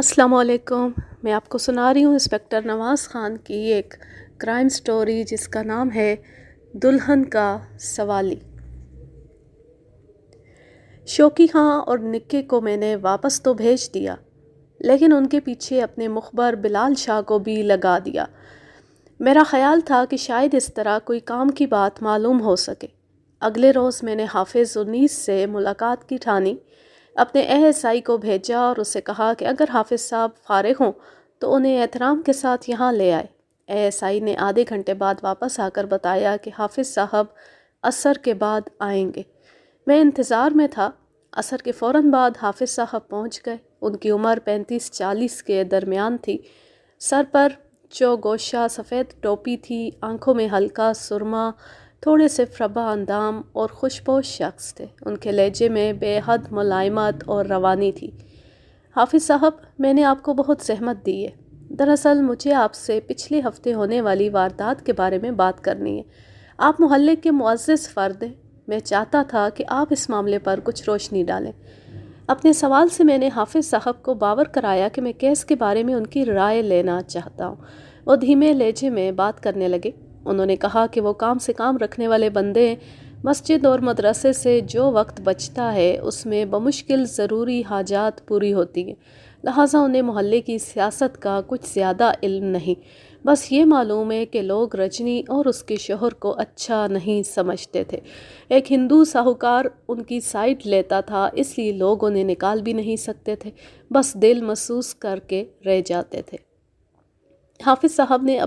السلام علیکم۔ میں آپ کو سنا رہی ہوں انسپکٹر نواز خان کی ایک کرائم سٹوری جس کا نام ہے دلہن کا سوالی۔ شوکی خان اور نکے کو میں نے واپس تو بھیج دیا، لیکن ان کے پیچھے اپنے مخبر بلال شاہ کو بھی لگا دیا۔ میرا خیال تھا کہ شاید اس طرح کوئی کام کی بات معلوم ہو سکے۔ اگلے روز میں نے حافظ انیس سے ملاقات کی ٹھانی، اپنے ASI کو بھیجا اور اسے کہا کہ اگر حافظ صاحب فارغ ہوں تو انہیں احترام کے ساتھ یہاں لے آئے۔ ASI نے آدھے گھنٹے بعد واپس آ کر بتایا کہ حافظ صاحب عصر کے بعد آئیں گے۔ میں انتظار میں تھا۔ عصر کے فوراً بعد حافظ صاحب پہنچ گئے۔ ان کی عمر 35-40 کے درمیان تھی۔ سر پر چوگوشہ سفید ٹوپی تھی، آنکھوں میں ہلکا سرما، تھوڑے سے فربہ اندام اور خوشپوش شخص تھے۔ ان کے لہجے میں بے حد ملائمت اور روانی تھی۔ حافظ صاحب، میں نے آپ کو بہت زحمت دی ہے۔ دراصل مجھے آپ سے پچھلے ہفتے ہونے والی واردات کے بارے میں بات کرنی ہے۔ آپ محلے کے معزز فرد ہیں۔ میں چاہتا تھا کہ آپ اس معاملے پر کچھ روشنی ڈالیں۔ اپنے سوال سے میں نے حافظ صاحب کو باور کرایا کہ میں کیس کے بارے میں ان کی رائے لینا چاہتا ہوں۔ وہ دھیمے لہجے میں بات کرنے لگے۔ انہوں نے کہا کہ وہ کام سے کام رکھنے والے بندے ہیں۔ مسجد اور مدرسے سے جو وقت بچتا ہے اس میں بمشکل ضروری حاجات پوری ہوتی ہیں، لہٰذا انہیں محلے کی سیاست کا کچھ زیادہ علم نہیں۔ بس یہ معلوم ہے کہ لوگ رجنی اور اس کے شوہر کو اچھا نہیں سمجھتے تھے۔ ایک ہندو ساہوکار ان کی سائڈ لیتا تھا، اس لیے لوگ انہیں نکال بھی نہیں سکتے تھے، بس دل محسوس کر کے رہ جاتے تھے۔ حافظ صاحب نے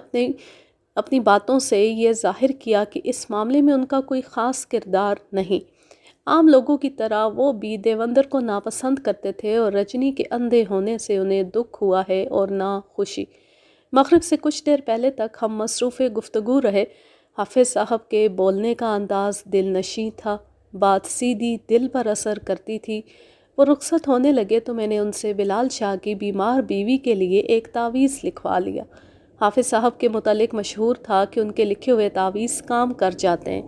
اپنی باتوں سے یہ ظاہر کیا کہ اس معاملے میں ان کا کوئی خاص کردار نہیں۔ عام لوگوں کی طرح وہ بھی دیوندر کو ناپسند کرتے تھے اور رجنی کے اندھے ہونے سے انہیں دکھ ہوا ہے اور نہ خوشی۔ مغرب سے کچھ دیر پہلے تک ہم مصروف گفتگو رہے۔ حافظ صاحب کے بولنے کا انداز دل نشیں تھا، بات سیدھی دل پر اثر کرتی تھی۔ وہ رخصت ہونے لگے تو میں نے ان سے بلال شاہ کی بیمار بیوی کے لیے ایک تعویذ لکھوا لیا۔ حافظ صاحب کے متعلق مشہور تھا کہ ان کے لکھے ہوئے تعویذ کام کر جاتے ہیں۔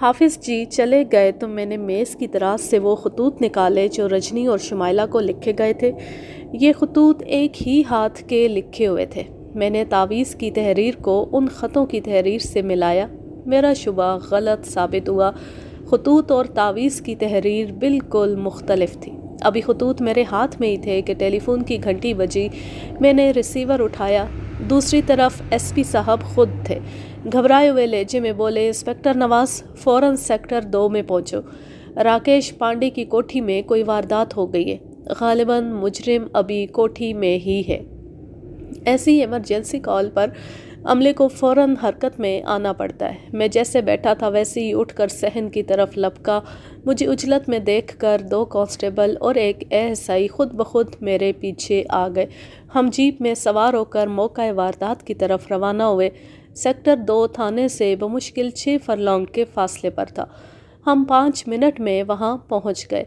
حافظ جی چلے گئے تو میں نے میز کی دراز سے وہ خطوط نکالے جو رجنی اور شمائلہ کو لکھے گئے تھے۔ یہ خطوط ایک ہی ہاتھ کے لکھے ہوئے تھے۔ میں نے تعویذ کی تحریر کو ان خطوں کی تحریر سے ملایا۔ میرا شبہ غلط ثابت ہوا۔ خطوط اور تعویذ کی تحریر بالکل مختلف تھی۔ ابھی خطوط میرے ہاتھ میں ہی تھے کہ ٹیلی فون کی گھنٹی بجی۔ میں نے ریسیور اٹھایا۔ دوسری طرف SP صاحب خود تھے۔ گھبرائے ہوئے لہجے میں بولے، انسپکٹر نواز، فوراً سیکٹر 2 میں پہنچو۔ راکیش پانڈے کی کوٹھی میں کوئی واردات ہو گئی ہے۔ غالباً مجرم ابھی کوٹھی میں ہی ہے۔ ایسی ایمرجنسی کال پر عملے کو فوراً حرکت میں آنا پڑتا ہے۔ میں جیسے بیٹھا تھا ویسے ہی اٹھ کر صحن کی طرف لپکا۔ مجھے عجلت میں دیکھ کر 2 کانسٹیبل اور ایک ASI خود بخود میرے پیچھے آ گئے۔ ہم جیپ میں سوار ہو کر موقع واردات کی طرف روانہ ہوئے۔ سیکٹر 2 تھانے سے بمشکل 6 فرلانگ کے فاصلے پر تھا۔ ہم 5 منٹ میں وہاں پہنچ گئے۔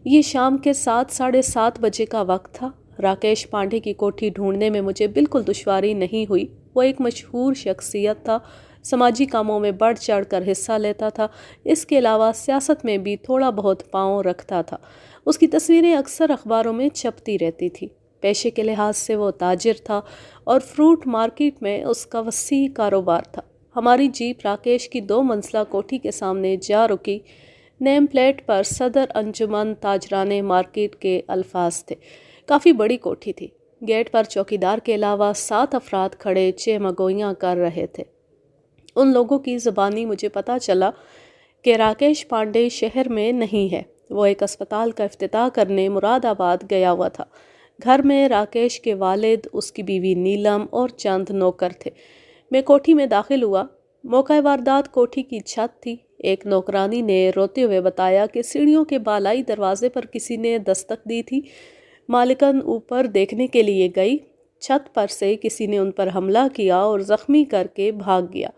یہ شام کے 7-7:30 بجے کا وقت تھا۔ راکیش پانڈے کی کوٹھی ڈھونڈنے میں مجھے بالکل دشواری نہیں ہوئی۔ وہ ایک مشہور شخصیت تھا، سماجی کاموں میں بڑھ چڑھ کر حصہ لیتا تھا، اس کے علاوہ سیاست میں بھی تھوڑا بہت پاؤں رکھتا تھا۔ اس کی تصویریں اکثر اخباروں میں چھپتی رہتی تھی۔ پیشے کے لحاظ سے وہ تاجر تھا اور فروٹ مارکیٹ میں اس کا وسیع کاروبار تھا۔ ہماری جیپ راکیش کی 2 منزلہ کوٹھی کے سامنے جا رکی۔ نیم پلیٹ پر صدر انجمن تاجران مارکیٹ کے الفاظ تھے۔ کافی بڑی کوٹھی تھی۔ گیٹ پر چوکیدار کے علاوہ 7 افراد کھڑے چہمگوئیاں کر رہے تھے۔ ان لوگوں کی زبانی مجھے پتہ چلا کہ راکیش پانڈے شہر میں نہیں ہے۔ وہ ایک اسپتال کا افتتاح کرنے مراد آباد گیا ہوا تھا۔ گھر میں راکیش کے والد، اس کی بیوی نیلم اور چند نوکر تھے۔ میں کوٹھی میں داخل ہوا۔ موقع واردات کوٹھی کی چھت تھی۔ ایک نوکرانی نے روتے ہوئے بتایا کہ سیڑھیوں کے بالائی دروازے پر کسی نے دستک دی تھی۔ مالکن اوپر دیکھنے کے لیے گئی۔ چھت پر سے کسی نے ان پر حملہ کیا اور زخمی کر کے بھاگ گیا۔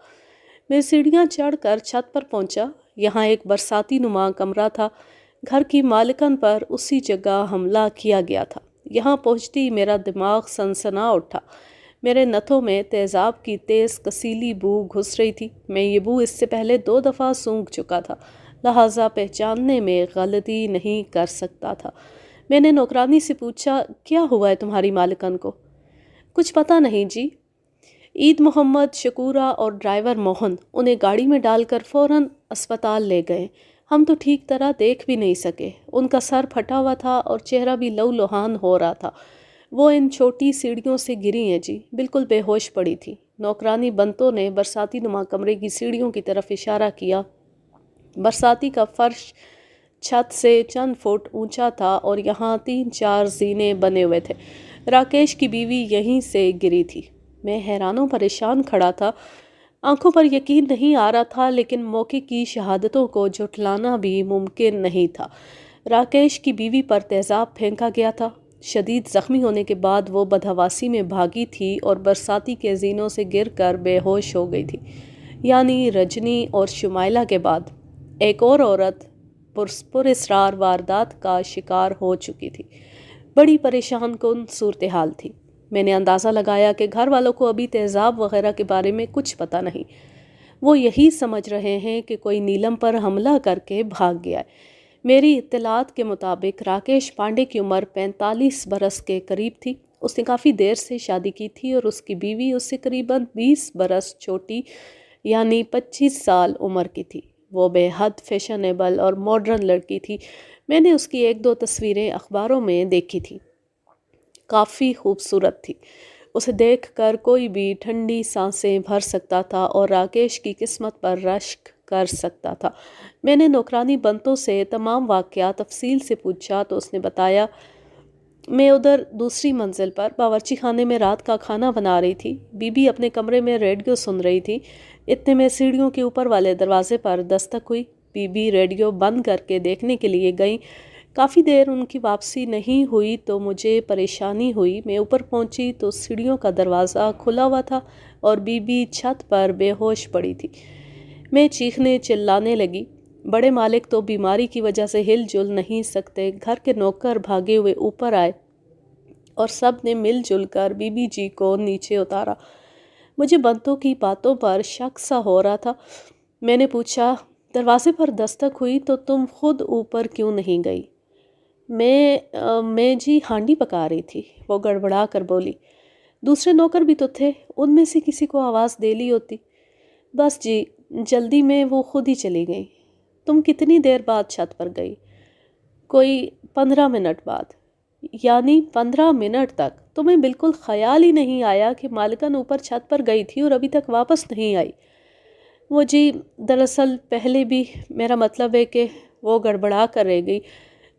میں سیڑھیاں چڑھ کر چھت پر پہنچا۔ یہاں ایک برساتی نما کمرہ تھا۔ گھر کی مالکن پر اسی جگہ حملہ کیا گیا تھا۔ یہاں پہنچتی میرا دماغ سنسنا اٹھا۔ میرے نتھوں میں تیزاب کی تیز کسیلی بو گھس رہی تھی۔ میں یہ بو اس سے پہلے 2 دفعہ سونگھ چکا تھا، لہٰذا پہچاننے میں غلطی نہیں کر سکتا تھا۔ میں نے نوکرانی سے پوچھا، کیا ہوا ہے تمہاری مالکن کو؟ کچھ پتہ نہیں جی۔ عید محمد، شکورہ اور ڈرائیور موہن انہیں گاڑی میں ڈال کر فوراً اسپتال لے گئے۔ ہم تو ٹھیک طرح دیکھ بھی نہیں سکے، ان کا سر پھٹا ہوا تھا اور چہرہ بھی لہو لہان ہو رہا تھا۔ وہ ان چھوٹی سیڑھیوں سے گری ہیں جی، بالکل بے ہوش پڑی تھی۔ نوکرانی بنتوں نے برساتی نما کمرے کی سیڑھیوں کی طرف اشارہ کیا۔ برساتی کا فرش چھت سے چند فٹ اونچا تھا اور یہاں 3-4 زینے بنے ہوئے تھے۔ راکیش کی بیوی یہیں سے گری تھی۔ میں حیران و پریشان کھڑا تھا، آنکھوں پر یقین نہیں آ رہا تھا، لیکن موقع کی شہادتوں کو جھٹلانا بھی ممکن نہیں تھا۔ راکیش کی بیوی پر تیزاب پھینکا گیا تھا۔ شدید زخمی ہونے کے بعد وہ بدحواسی میں بھاگی تھی اور برساتی کے زینوں سے گر کر بے ہوش ہو گئی تھی۔ یعنی رجنی اور شمائلہ کے بعد ایک اور عورت پراسرار واردات کا شکار ہو چکی تھی۔ بڑی پریشان کن صورتحال تھی۔ میں نے اندازہ لگایا کہ گھر والوں کو ابھی تیزاب وغیرہ کے بارے میں کچھ پتہ نہیں۔ وہ یہی سمجھ رہے ہیں کہ کوئی نیلم پر حملہ کر کے بھاگ گیا ہے۔ میری اطلاعات کے مطابق راکیش پانڈے کی عمر 45 برس کے قریب تھی۔ اس نے کافی دیر سے شادی کی تھی اور اس کی بیوی اس سے قریباً 20 برس چھوٹی، یعنی 25 سال عمر کی تھی۔ وہ بے حد فیشنیبل اور ماڈرن لڑکی تھی۔ میں نے اس کی 1-2 تصویریں اخباروں میں دیکھی تھی۔ کافی خوبصورت تھی۔ اسے دیکھ کر کوئی بھی ٹھنڈی سانسیں بھر سکتا تھا اور راکیش کی قسمت پر رشک کر سکتا تھا۔ میں نے نوکرانی بنتوں سے تمام واقعات تفصیل سے پوچھا تو اس نے بتایا، میں ادھر دوسری منزل پر باورچی خانے میں رات کا کھانا بنا رہی تھی۔ بی بی اپنے کمرے میں ریڈیو سن رہی تھی۔ اتنے میں سیڑھیوں کے اوپر والے دروازے پر دستک ہوئی۔ بی بی ریڈیو بند کر کے دیکھنے کے لیے گئیں۔ کافی دیر ان کی واپسی نہیں ہوئی تو مجھے پریشانی ہوئی۔ میں اوپر پہنچی تو سیڑھیوں کا دروازہ کھلا ہوا تھا اور بی بی چھت پر بے ہوش پڑی تھی۔ میں چیخنے چلانے لگی۔ بڑے مالک تو بیماری کی وجہ سے ہل جل نہیں سکتے۔ گھر کے نوکر بھاگے ہوئے اوپر آئے اور سب نے مل جل کر بی بی جی کو نیچے اتارا۔ مجھے بنتوں کی باتوں پر شک سا ہو رہا تھا۔ میں نے پوچھا، دروازے پر دستک ہوئی تو تم خود اوپر کیوں نہیں گئی؟ میں جی ہانڈی پکا رہی تھی، وہ گڑبڑا کر بولی۔ دوسرے نوکر بھی تو تھے، ان میں سے کسی کو آواز دے لی ہوتی۔ بس جی، جلدی میں وہ خود ہی چلی گئی۔ تم کتنی دیر بعد چھت پر گئی؟ کوئی 15 منٹ بعد۔ یعنی 15 منٹ تک تمہیں بالکل خیال ہی نہیں آیا کہ مالکن اوپر چھت پر گئی تھی اور ابھی تک واپس نہیں آئی؟ وہ جی، دراصل پہلے بھی، میرا مطلب ہے کہ وہ گڑبڑا کر رہ گئی۔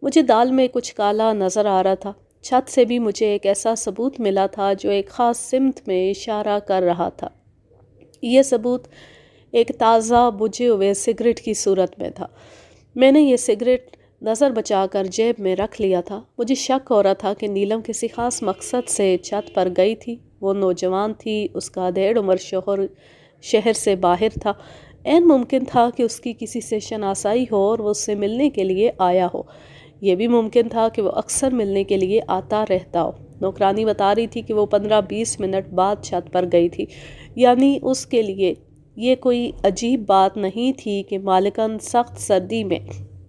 مجھے دال میں کچھ کالا نظر آ رہا تھا۔ چھت سے بھی مجھے ایک ایسا ثبوت ملا تھا جو ایک خاص سمت میں اشارہ کر رہا تھا۔ یہ ثبوت ایک تازہ بجھے ہوئے سگریٹ کی صورت میں تھا۔ میں نے یہ سگریٹ نظر بچا کر جیب میں رکھ لیا تھا۔ مجھے شک ہو رہا تھا کہ نیلم کسی خاص مقصد سے چھت پر گئی تھی۔ وہ نوجوان تھی، اس کا دھیڑ عمر شوہر شہر سے باہر تھا۔ عین ممکن تھا کہ اس کی کسی سے شناسائی ہو اور وہ اس سے ملنے کے لیے آیا ہو۔ یہ بھی ممکن تھا کہ وہ اکثر ملنے کے لیے آتا رہتا ہو۔ نوکرانی بتا رہی تھی کہ وہ 15-20 منٹ بعد چھت پر گئی تھی۔ یعنی اس کے لیے یہ کوئی عجیب بات نہیں تھی کہ مالکن سخت سردی میں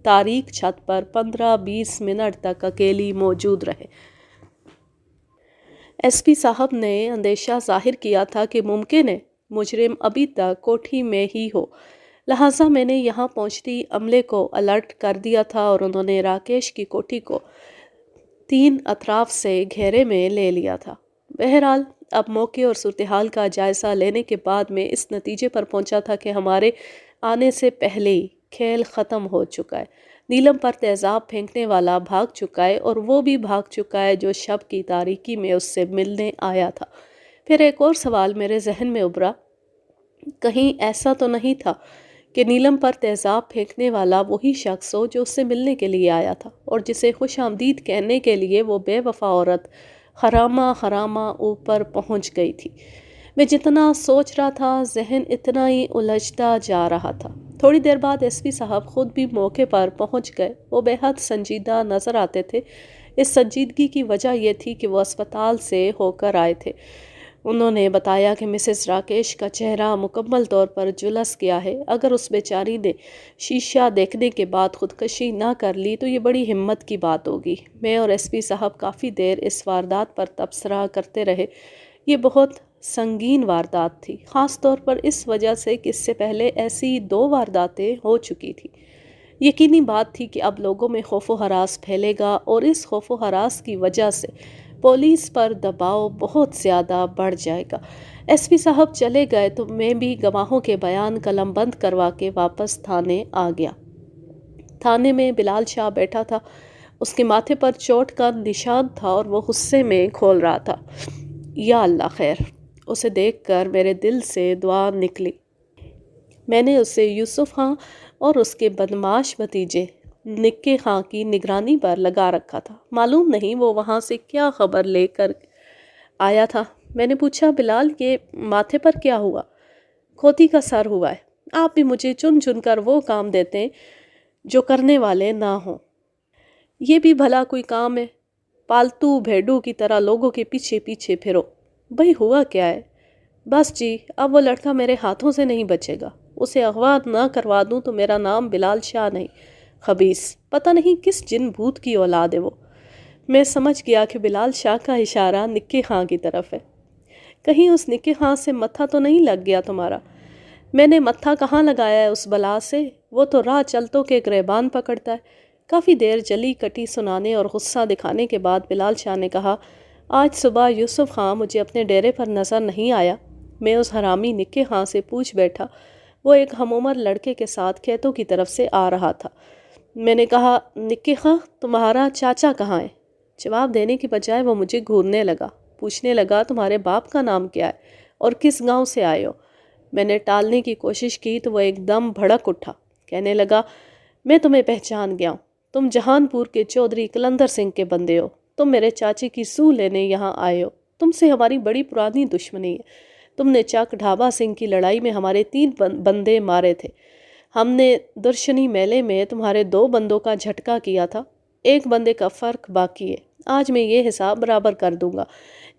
تاریک چھت پر 15-20 منٹ تک اکیلی موجود رہے۔ ایس پی صاحب نے اندیشہ ظاہر کیا تھا کہ ممکن ہے مجرم ابھی تک کوٹھی میں ہی ہو، لہٰذا میں نے یہاں پہنچتی عملے کو الرٹ کر دیا تھا اور انہوں نے راکیش کی کوٹھی کو 3 اطراف سے گھیرے میں لے لیا تھا۔ بہرحال اب موقع اور صورتحال کا جائزہ لینے کے بعد میں اس نتیجے پر پہنچا تھا کہ ہمارے آنے سے پہلے ہی کھیل ختم ہو چکا ہے۔ نیلم پر تیزاب پھینکنے والا بھاگ چکا ہے اور وہ بھی بھاگ چکا ہے جو شب کی تاریکی میں اس سے ملنے آیا تھا۔ پھر ایک اور سوال میرے ذہن میں ابھرا، کہیں ایسا تو نہیں تھا کہ نیلم پر تیزاب پھینکنے والا وہی شخص ہو جو اس سے ملنے کے لیے آیا تھا اور جسے خوش آمدید کہنے کے لیے وہ بے وفا عورت خرامہ اوپر پہنچ گئی تھی۔ میں جتنا سوچ رہا تھا ذہن اتنا ہی الجھتا جا رہا تھا۔ تھوڑی دیر بعد ایس پی صاحب خود بھی موقع پر پہنچ گئے۔ وہ بے حد سنجیدہ نظر آتے تھے۔ اس سنجیدگی کی وجہ یہ تھی کہ وہ اسپتال سے ہو کر آئے تھے۔ انہوں نے بتایا کہ مسز راکیش کا چہرہ مکمل طور پر جلس گیا ہے۔ اگر اس بیچاری نے شیشہ دیکھنے کے بعد خودکشی نہ کر لی تو یہ بڑی ہمت کی بات ہوگی۔ میں اور ایس پی صاحب کافی دیر اس واردات پر تبصرہ کرتے رہے۔ یہ بہت سنگین واردات تھی، خاص طور پر اس وجہ سے کہ اس سے پہلے ایسی 2 وارداتیں ہو چکی تھی۔ یقینی بات تھی کہ اب لوگوں میں خوف و ہراس پھیلے گا اور اس خوف و ہراس کی وجہ سے پولیس پر دباؤ بہت زیادہ بڑھ جائے گا۔ ایس پی صاحب چلے گئے تو میں بھی گواہوں کے بیان قلم بند کروا کے واپس تھانے آ گیا۔ تھانے میں بلال شاہ بیٹھا تھا۔ اس کے ماتھے پر چوٹ کا نشان تھا اور وہ غصے میں کھول رہا تھا۔ یا اللہ خیر! اسے دیکھ کر میرے دل سے دعا نکلی۔ میں نے اسے یوسف خان اور اس کے بدمعاش بھتیجے نکے خان کی نگرانی پر لگا رکھا تھا۔ معلوم نہیں وہ وہاں سے کیا خبر لے کر آیا تھا۔ میں نے پوچھا، بلال یہ ماتھے پر کیا ہوا؟ کھوتی کا سر ہوا ہے۔ آپ بھی مجھے چن چن کر وہ کام دیتے ہیں جو کرنے والے نہ ہوں۔ یہ بھی بھلا کوئی کام ہے؟ پالتو بھیڑوں کی طرح لوگوں کے پیچھے پیچھے پھرو۔ بھئی ہوا کیا ہے؟ بس جی، اب وہ لڑکا میرے ہاتھوں سے نہیں بچے گا۔ اسے اغوا نہ کروا دوں تو میرا نام بلال شاہ نہیں، خبیث، پتہ نہیں کس جن بھوت کی اولاد ہے وہ۔ میں سمجھ گیا کہ بلال شاہ کا اشارہ نکے خان کی طرف ہے۔ کہیں اس نکے خان سے متھا تو نہیں لگ گیا تمہارا؟ میں نے متھا کہاں لگایا ہے اس بلا سے؟ وہ تو راہ چلتوں کے گریبان پکڑتا ہے۔ کافی دیر جلی کٹی سنانے اور غصہ دکھانے کے بعد بلال شاہ نے کہا، آج صبح یوسف خان مجھے اپنے ڈیرے پر نظر نہیں آیا۔ میں اس حرامی نکے خان سے پوچھ بیٹھا۔ وہ ایک ہم عمر لڑکے کے ساتھ کھیتوں کی طرف سے آ رہا تھا۔ میں نے کہا، نکے خان تمہارا چاچا کہاں ہے؟ جواب دینے کی بجائے وہ مجھے گھورنے لگا، پوچھنے لگا تمہارے باپ کا نام کیا ہے اور کس گاؤں سے آئے ہو؟ میں نے ٹالنے کی کوشش کی تو وہ ایک دم بھڑک اٹھا، کہنے لگا، میں تمہیں پہچان گیا ہوں، تم جہان پور کے چودھری قلندر سنگھ کے بندے ہو، تم میرے چاچے کی سو لینے یہاں آئے ہو، تم سے ہماری بڑی پرانی دشمنی ہے، تم نے چک ڈھابا سنگھ کی لڑائی میں ہمارے 3 بندے مارے تھے، ہم نے درشنی میلے میں تمہارے 2 بندوں کا جھٹکا کیا تھا، 1 بندے کا فرق باقی ہے، آج میں یہ حساب برابر کر دوں گا۔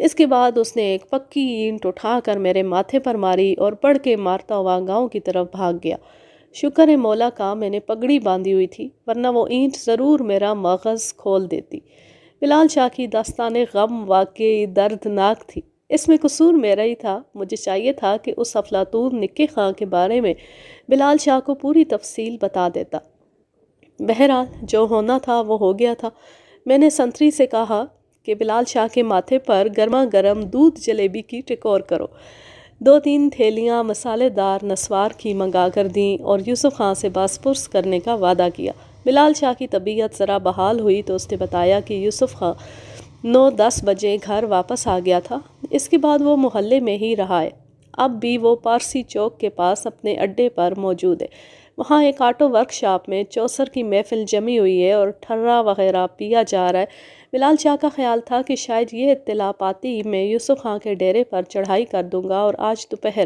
اس کے بعد اس نے ایک پکی اینٹ اٹھا کر میرے ماتھے پر ماری اور پڑھ کے مارتا ہوا گاؤں کی طرف بھاگ گیا۔ شکر ہے مولا کا میں نے پگڑی باندھی ہوئی تھی، ورنہ وہ اینٹ ضرور میرا مغز کھول دیتی۔ بلال شاہ کی داستان غم واقعی دردناک تھی۔ اس میں قصور میرا ہی تھا۔ مجھے چاہیے تھا کہ اس افلاطون نکے خان کے بارے میں بلال شاہ کو پوری تفصیل بتا دیتا۔ بہرحال جو ہونا تھا وہ ہو گیا تھا۔ میں نے سنتری سے کہا کہ بلال شاہ کے ماتھے پر گرما گرم دودھ جلیبی کی ٹکور کرو۔ 2-3 تھیلیاں مسالے دار نسوار کی منگا کر دیں اور یوسف خان سے باس پرس کرنے کا وعدہ کیا۔ بلال شاہ کی طبیعت ذرا بحال ہوئی تو اس نے بتایا کہ یوسف خان 9-10 بجے گھر واپس آ گیا تھا۔ اس کے بعد وہ محلے میں ہی رہا ہے۔ اب بھی وہ پارسی چوک کے پاس اپنے اڈے پر موجود ہے۔ وہاں ایک آٹو ورک شاپ میں چوسر کی محفل جمی ہوئی ہے اور ٹھرا وغیرہ پیا جا رہا ہے۔ بلال شاہ کا خیال تھا کہ شاید یہ اطلاع پاتی میں یوسف خان کے ڈیرے پر چڑھائی کر دوں گا اور آج دوپہر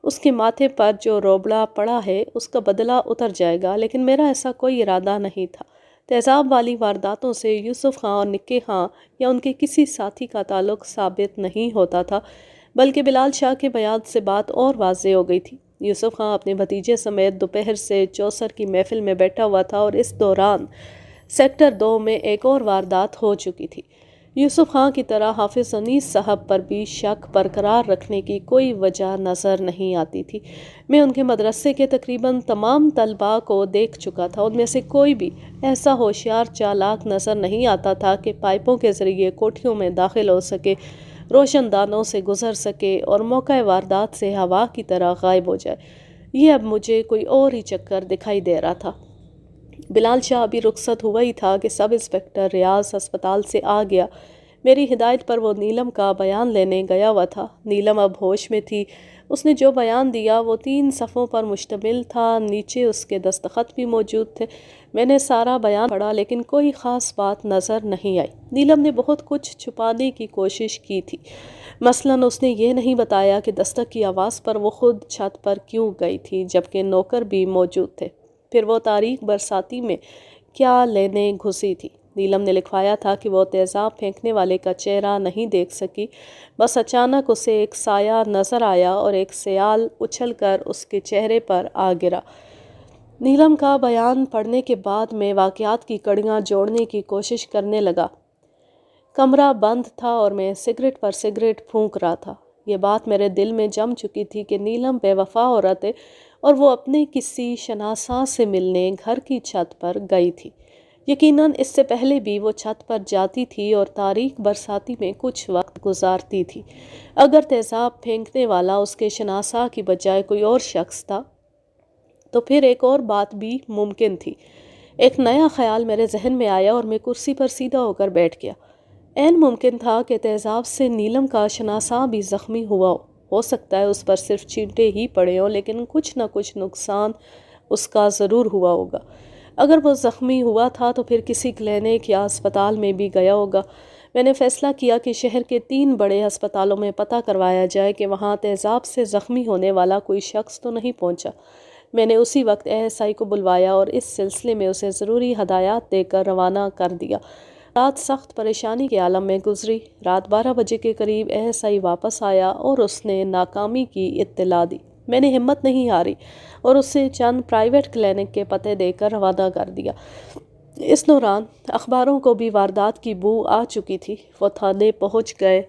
اس کے ماتھے پر جو روبڑا پڑا ہے اس کا بدلہ اتر جائے گا، لیکن میرا ایسا کوئی ارادہ نہیں تھا۔ تیزاب والی وارداتوں سے یوسف خان اور نکے خان یا ان کے کسی ساتھی کا تعلق ثابت نہیں ہوتا تھا، بلکہ بلال شاہ کے بیان سے بات اور واضح ہو گئی تھی۔ یوسف خان اپنے بھتیجے سمیت دوپہر سے چوسر کی محفل میں بیٹھا ہوا تھا اور اس دوران سیکٹر 2 میں ایک اور واردات ہو چکی تھی۔ یوسف خان کی طرح حافظ انیس صاحب پر بھی شک برقرار رکھنے کی کوئی وجہ نظر نہیں آتی تھی۔ میں ان کے مدرسے کے تقریباً تمام طلباء کو دیکھ چکا تھا، ان میں سے کوئی بھی ایسا ہوشیار چالاک نظر نہیں آتا تھا کہ پائپوں کے ذریعے کوٹھیوں میں داخل ہو سکے، روشن دانوں سے گزر سکے اور موقع واردات سے ہوا کی طرح غائب ہو جائے۔ یہ اب مجھے کوئی اور ہی چکر دکھائی دے رہا تھا۔ بلال شاہ ابھی رخصت ہوا ہی تھا کہ سب انسپکٹر ریاض ہسپتال سے آ گیا۔ میری ہدایت پر وہ نیلم کا بیان لینے گیا ہوا تھا۔ نیلم اب ہوش میں تھی۔ اس نے جو بیان دیا وہ 3 صفحوں پر مشتمل تھا، نیچے اس کے دستخط بھی موجود تھے۔ میں نے سارا بیان پڑھا لیکن کوئی خاص بات نظر نہیں آئی۔ نیلم نے بہت کچھ چھپانے کی کوشش کی تھی۔ مثلاً اس نے یہ نہیں بتایا کہ دستک کی آواز پر وہ خود چھت پر کیوں گئی تھی جبکہ نوکر بھی موجود تھے، پھر وہ تاریک برساتی میں کیا لینے گھسی تھی۔ نیلم نے لکھوایا تھا کہ وہ تیزاب پھینکنے والے کا چہرہ نہیں دیکھ سکی، بس اچانک اسے ایک سایہ نظر آیا اور ایک سیال اچھل کر اس کے چہرے پر آ گرا۔ نیلم کا بیان پڑھنے کے بعد میں واقعات کی کڑیاں جوڑنے کی کوشش کرنے لگا۔ کمرہ بند تھا اور میں سگریٹ پر سگریٹ پھونک رہا تھا۔ یہ بات میرے دل میں جم چکی تھی کہ نیلم بے وفا عورت ہے اور وہ اپنے کسی شناسا سے ملنے گھر کی چھت پر گئی تھی۔ یقیناً اس سے پہلے بھی وہ چھت پر جاتی تھی اور تاریک برساتی میں کچھ وقت گزارتی تھی۔ اگر تیزاب پھینکنے والا اس کے شناسا کی بجائے کوئی اور شخص تھا تو پھر ایک اور بات بھی ممکن تھی۔ ایک نیا خیال میرے ذہن میں آیا اور میں کرسی پر سیدھا ہو کر بیٹھ گیا۔ عین ممکن تھا کہ تیزاب سے نیلم کا شناسا بھی زخمی ہو سکتا ہے اس پر صرف چینٹے ہی پڑے ہوں، لیکن کچھ نہ کچھ نقصان اس کا ضرور ہوا ہوگا۔ اگر وہ زخمی ہوا تھا تو پھر کسی کلینک یا اسپتال میں بھی گیا ہوگا۔ میں نے فیصلہ کیا کہ شہر کے 3 بڑے ہسپتالوں میں پتہ کروایا جائے کہ وہاں تیزاب سے زخمی ہونے والا کوئی شخص تو نہیں پہنچا۔ میں نے اسی وقت ASI کو بلوایا اور اس سلسلے میں اسے ضروری ہدایات دے کر روانہ کر دیا۔ رات سخت پریشانی کے عالم میں گزری۔ رات 12 بجے کے قریب ASI واپس آیا اور اس نے ناکامی کی اطلاع دی۔ میں نے ہمت نہیں ہاری اور اسے چند پرائیویٹ کلینک کے پتے دے کر روانہ کر دیا۔ اس دوران اخباروں کو بھی واردات کی بو آ چکی تھی۔ وہ تھانے پہنچ گئے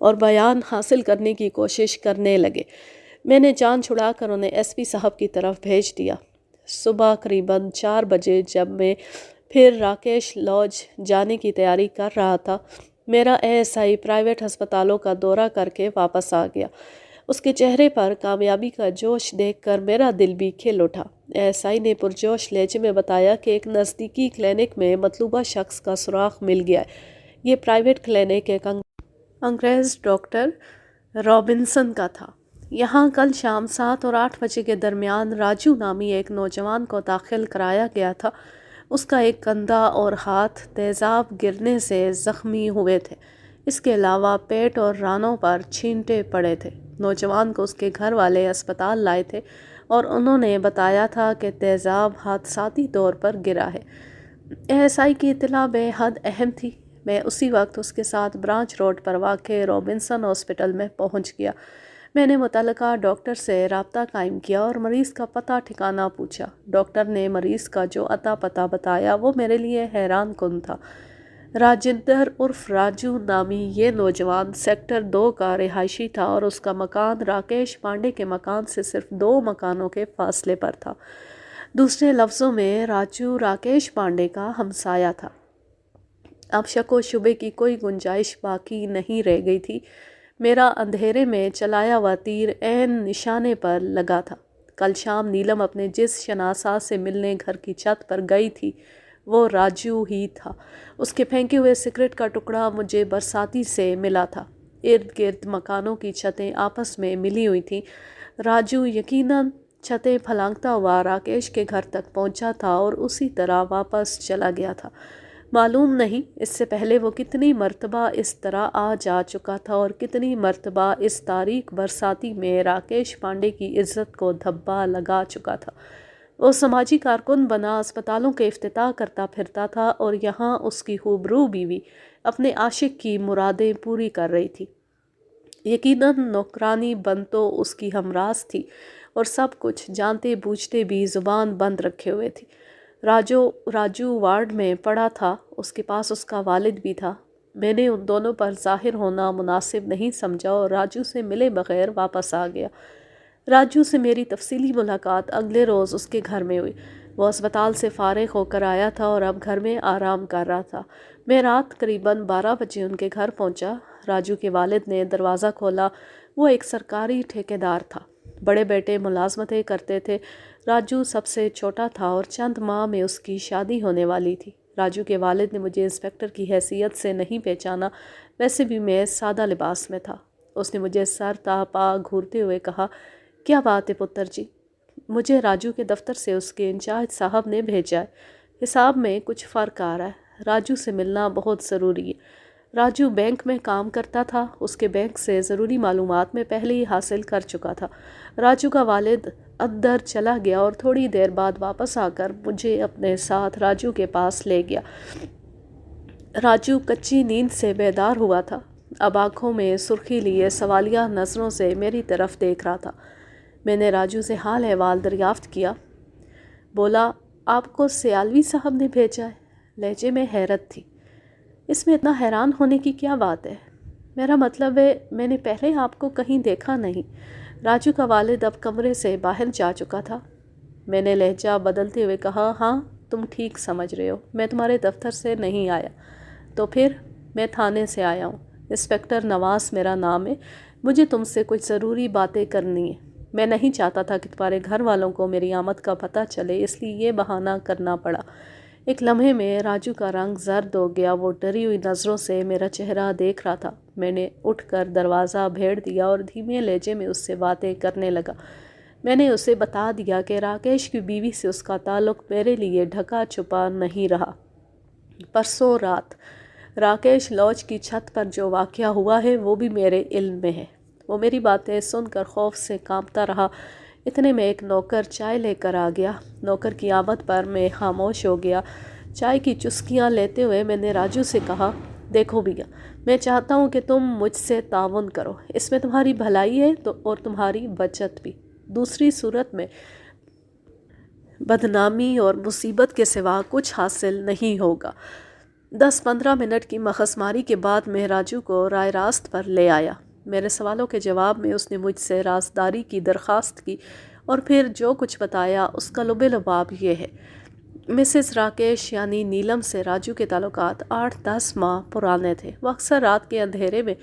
اور بیان حاصل کرنے کی کوشش کرنے لگے۔ میں نے جان چھڑا کر انہیں SP صاحب کی طرف بھیج دیا۔ صبح قریباً 4 بجے جب میں پھر راکیش لاج جانے کی تیاری کر رہا تھا، میرا ASI پرائیویٹ ہسپتالوں کا دورہ کر کے واپس آ گیا۔ اس کے چہرے پر کامیابی کا جوش دیکھ کر میرا دل بھی کھل اٹھا۔ ASI نے پرجوش لہجے میں بتایا کہ ایک نزدیکی کلینک میں مطلوبہ شخص کا سراغ مل گیا ہے۔ یہ پرائیویٹ کلینک ایک انگریز ڈاکٹر رابنسن کا تھا۔ یہاں کل شام 7 اور 8 بجے کے درمیان راجو نامی ایک نوجوان کو داخل کرایا گیا تھا۔ اس کا ایک کندھا اور ہاتھ تیزاب گرنے سے زخمی ہوئے تھے۔ اس کے علاوہ پیٹ اور رانوں پر چھینٹے پڑے تھے۔ نوجوان کو اس کے گھر والے اسپتال لائے تھے اور انہوں نے بتایا تھا کہ تیزاب حادثاتی طور پر گرا ہے۔ ASI کی اطلاع بے حد اہم تھی۔ میں اسی وقت اس کے ساتھ برانچ روڈ پر واقع رابنسن ہاسپٹل میں پہنچ گیا۔ میں نے متعلقہ ڈاکٹر سے رابطہ قائم کیا اور مریض کا پتہ ٹھکانہ پوچھا۔ ڈاکٹر نے مریض کا جو عطا پتہ بتایا وہ میرے لیے حیران کن تھا۔ راجندر عرف راجو نامی یہ نوجوان سیکٹر 2 کا رہائشی تھا اور اس کا مکان راکیش پانڈے کے مکان سے صرف 2 مکانوں کے فاصلے پر تھا۔ دوسرے لفظوں میں راجو راکیش پانڈے کا ہمسایہ تھا۔ اب شک و شبے کی کوئی گنجائش باقی نہیں رہ گئی تھی۔ میرا اندھیرے میں چلایا ہوا تیر عین نشانے پر لگا تھا۔ کل شام نیلم اپنے جس شناسا سے ملنے گھر کی چھت پر گئی تھی وہ راجو ہی تھا۔ اس کے پھینکے ہوئے سگریٹ کا ٹکڑا مجھے برساتی سے ملا تھا۔ ارد گرد مکانوں کی چھتیں آپس میں ملی ہوئی تھیں۔ راجو یقیناً چھتیں پھلانگتا ہوا راکیش کے گھر تک پہنچا تھا اور اسی طرح واپس چلا گیا تھا۔ معلوم نہیں اس سے پہلے وہ کتنی مرتبہ اس طرح آ جا چکا تھا اور کتنی مرتبہ اس تاریک برساتی میں راکیش پانڈے کی عزت کو دھبا لگا چکا تھا۔ وہ سماجی کارکن بنا اسپتالوں کے افتتاح کرتا پھرتا تھا اور یہاں اس کی خوبرو بیوی اپنے عاشق کی مرادیں پوری کر رہی تھی۔ یقیناً نوکرانی بنتو اس کی ہمراز تھی اور سب کچھ جانتے بوجھتے بھی زبان بند رکھے ہوئے تھی۔ راجو وارڈ میں پڑا تھا، اس کے پاس اس کا والد بھی تھا۔ میں نے ان دونوں پر ظاہر ہونا مناسب نہیں سمجھا اور راجو سے ملے بغیر واپس آ گیا۔ راجو سے میری تفصیلی ملاقات اگلے روز اس کے گھر میں ہوئی۔ وہ اسپتال سے فارغ ہو کر آیا تھا اور اب گھر میں آرام کر رہا تھا۔ میں رات قریباً 12 بجے ان کے گھر پہنچا۔ راجو کے والد نے دروازہ کھولا۔ وہ ایک سرکاری ٹھیکیدار تھا۔ بڑے بیٹے ملازمتیں کرتے تھے۔ راجو سب سے چھوٹا تھا اور چند ماہ میں اس کی شادی ہونے والی تھی۔ راجو کے والد نے مجھے انسپکٹر کی حیثیت سے نہیں پہچانا، ویسے بھی میں سادہ لباس میں تھا۔ اس نے مجھے سر تا پا گھورتے ہوئے کہا، کیا بات ہے پتر جی؟ مجھے راجو کے دفتر سے اس کے انچارج صاحب نے بھیجا ہے۔ حساب میں کچھ فرق آ رہا ہے۔ راجو سے ملنا بہت ضروری ہے۔ راجو بینک میں کام کرتا تھا۔ اس کے بینک سے ضروری معلومات میں پہلے ہی حاصل کر چکا تھا۔ راجو کا والد اندر چلا گیا اور تھوڑی دیر بعد واپس آ کر مجھے اپنے ساتھ راجو کے پاس لے گیا۔ راجو کچی نیند سے بیدار ہوا تھا، اب آنکھوں میں سرخی لیے سوالیہ نظروں سے میری طرف دیکھ رہا تھا۔ میں نے راجو سے حال احوال دریافت کیا۔ بولا، آپ کو سیالوی صاحب نے بھیجا ہے؟ لہجے میں حیرت تھی۔ اس میں اتنا حیران ہونے کی کیا بات ہے؟ میرا مطلب ہے میں نے پہلے آپ کو کہیں دیکھا نہیں۔ راجو کا والد اب کمرے سے باہر جا چکا تھا۔ میں نے لہجہ بدلتے ہوئے کہا، ہاں تم ٹھیک سمجھ رہے ہو، میں تمہارے دفتر سے نہیں آیا۔ تو پھر؟ میں تھانے سے آیا ہوں، انسپکٹر نواز میرا نام ہے، مجھے تم سے کچھ ضروری باتیں کرنی ہیں۔ میں نہیں چاہتا تھا کہ تمہارے گھر والوں کو میری آمد کا پتہ چلے، اس لیے یہ بہانہ کرنا پڑا۔ ایک لمحے میں راجو کا رنگ زرد ہو گیا، وہ ڈری ہوئی نظروں سے میرا چہرہ دیکھ رہا تھا۔ میں نے اٹھ کر دروازہ بھیڑ دیا اور دھیمے لہجے میں اس سے باتیں کرنے لگا۔ میں نے اسے بتا دیا کہ راکیش کی بیوی سے اس کا تعلق میرے لیے ڈھکا چھپا نہیں رہا۔ پرسوں رات راکیش لاج کی چھت پر جو واقعہ ہوا ہے وہ بھی میرے علم میں ہے۔ وہ میری باتیں سن کر خوف سے کانپتا رہا۔ اتنے میں ایک نوکر چائے لے کر آ گیا۔ نوکر کی آمد پر میں خاموش ہو گیا۔ چائے کی چسکیاں لیتے ہوئے میں نے راجو سے کہا، دیکھو بھیا، میں چاہتا ہوں کہ تم مجھ سے تعاون کرو، اس میں تمہاری بھلائی ہے اور تمہاری بچت بھی۔ دوسری صورت میں بدنامی اور مصیبت کے سوا کچھ حاصل نہیں ہوگا۔ 10-15 منٹ کی مخص ماری کے بعد میں راجو کو رائے راست پر لے آیا۔ میرے سوالوں کے جواب میں اس نے مجھ سے رازداری کی درخواست کی اور پھر جو کچھ بتایا اس کا لب لباب یہ ہے۔ مسز راکیش یعنی نیلم سے راجو کے تعلقات 8-10 ماہ پرانے تھے۔ وہ اکثر رات کے اندھیرے میں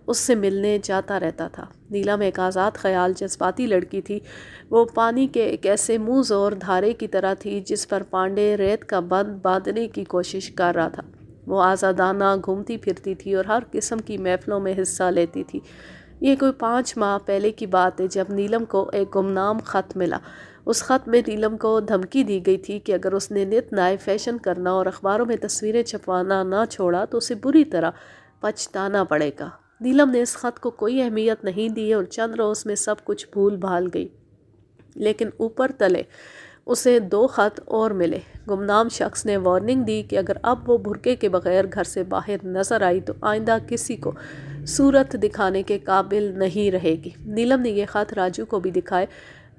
اس سے ملنے جاتا رہتا تھا۔ نیلم ایک آزاد خیال جذباتی لڑکی تھی۔ وہ پانی کے ایک ایسے منہ زور دھارے کی طرح تھی جس پر پانڈے ریت کا بند باندھنے کی کوشش کر رہا تھا۔ وہ آزادانہ گھومتی پھرتی تھی اور ہر قسم کی محفلوں میں حصہ لیتی تھی۔ یہ کوئی 5 ماہ پہلے کی بات ہے جب نیلم کو ایک گمنام خط ملا۔ اس خط میں نیلم کو دھمکی دی گئی تھی کہ اگر اس نے نت نئے فیشن کرنا اور اخباروں میں تصویریں چھپوانا نہ چھوڑا تو اسے بری طرح پچھتانا پڑے گا۔ نیلم نے اس خط کو کوئی اہمیت نہیں دی اور چند روز میں سب کچھ بھول بھال گئی۔ لیکن اوپر تلے اسے 2 خط اور ملے۔ گمنام شخص نے وارننگ دی کہ اگر اب وہ برقعے کے بغیر گھر سے باہر نظر آئی تو آئندہ کسی کو صورت دکھانے کے قابل نہیں رہے گی۔ نیلم نے یہ خط راجو کو بھی دکھائے۔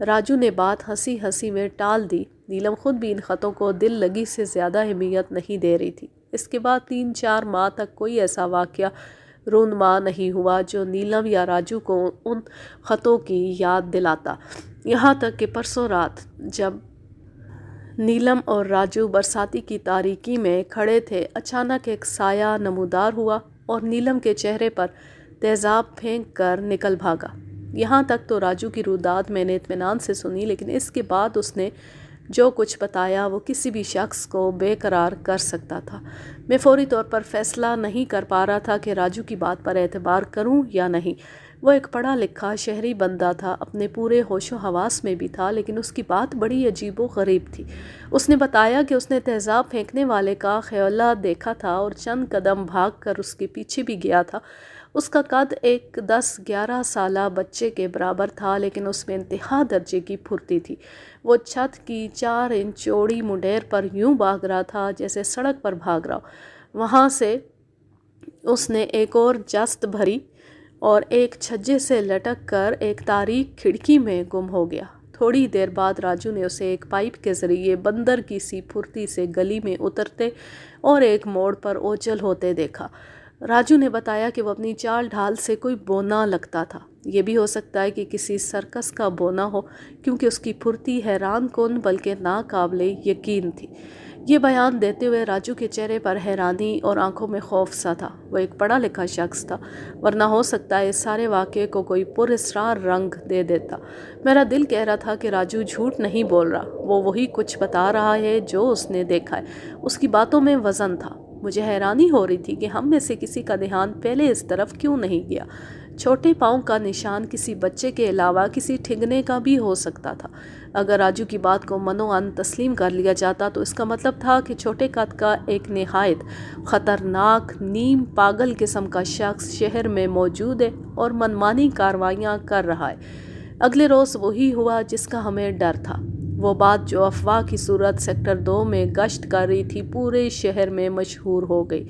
راجو نے بات ہنسی ہنسی میں ٹال دی۔ نیلم خود بھی ان خطوں کو دل لگی سے زیادہ اہمیت نہیں دے رہی تھی۔ اس کے بعد 3-4 ماہ تک کوئی ایسا واقعہ رونما نہیں ہوا جو نیلم یا راجو کو ان خطوں کی یاد دلاتا۔ یہاں تک کہ پرسوں رات جب نیلم اور راجو برساتی کی تاریکی میں کھڑے تھے، اچانک ایک سایہ نمودار ہوا اور نیلم کے چہرے پر تیزاب پھینک کر نکل بھاگا۔ یہاں تک تو راجو کی روداد میں نے اطمینان سے سنی، لیکن اس کے بعد اس نے جو کچھ بتایا وہ کسی بھی شخص کو بے قرار کر سکتا تھا۔ میں فوری طور پر فیصلہ نہیں کر پا رہا تھا کہ راجو کی بات پر اعتبار کروں یا نہیں۔ وہ ایک پڑھا لکھا شہری بندہ تھا، اپنے پورے ہوش و حواس میں بھی تھا، لیکن اس کی بات بڑی عجیب و غریب تھی۔ اس نے بتایا کہ اس نے تیزاب پھینکنے والے کا خیولہ دیکھا تھا اور چند قدم بھاگ کر اس کے پیچھے بھی گیا تھا۔ اس کا قد ایک 10-11 سالہ بچے کے برابر تھا، لیکن اس میں انتہا درجے کی پھرتی تھی۔ وہ چھت کی 4 انچ چوڑی منڈیر پر یوں بھاگ رہا تھا جیسے سڑک پر بھاگ رہا ہو۔ وہاں سے اس نے ایک اور جست بھری اور ایک چھجے سے لٹک کر ایک تاریک کھڑکی میں گم ہو گیا۔ تھوڑی دیر بعد راجو نے اسے ایک پائپ کے ذریعے بندر کی سی پھرتی سے گلی میں اترتے اور ایک موڑ پر اوچل ہوتے دیکھا۔ راجو نے بتایا کہ وہ اپنی چال ڈھال سے کوئی بونا لگتا تھا۔ یہ بھی ہو سکتا ہے کہ کسی سرکس کا بونا ہو، کیونکہ اس کی پھرتی حیران کن بلکہ ناقابل یقین تھی۔ یہ بیان دیتے ہوئے راجو کے چہرے پر حیرانی اور آنکھوں میں خوف سا تھا۔ وہ ایک پڑھا لکھا شخص تھا، ورنہ ہو سکتا ہے اس سارے واقعے کو کوئی پراسرار رنگ دے دیتا۔ میرا دل کہہ رہا تھا کہ راجو جھوٹ نہیں بول رہا، وہ وہی کچھ بتا رہا ہے جو اس نے دیکھا ہے۔ اس کی باتوں میں وزن تھا۔ مجھے حیرانی ہو رہی تھی کہ ہم میں سے کسی کا دھیان پہلے اس طرف کیوں نہیں گیا۔ چھوٹے پاؤں کا نشان کسی بچے کے علاوہ کسی ٹھگنے کا بھی ہو سکتا تھا۔ اگر راجو کی بات کو منوعن تسلیم کر لیا جاتا تو اس کا مطلب تھا کہ چھوٹے قد کا ایک نہایت خطرناک نیم پاگل قسم کا شخص شہر میں موجود ہے اور منمانی کارروائیاں کر رہا ہے۔ اگلے روز وہی ہوا جس کا ہمیں ڈر تھا۔ وہ بات جو افواہ کی صورت سیکٹر 2 میں گشت کر رہی تھی پورے شہر میں مشہور ہو گئی۔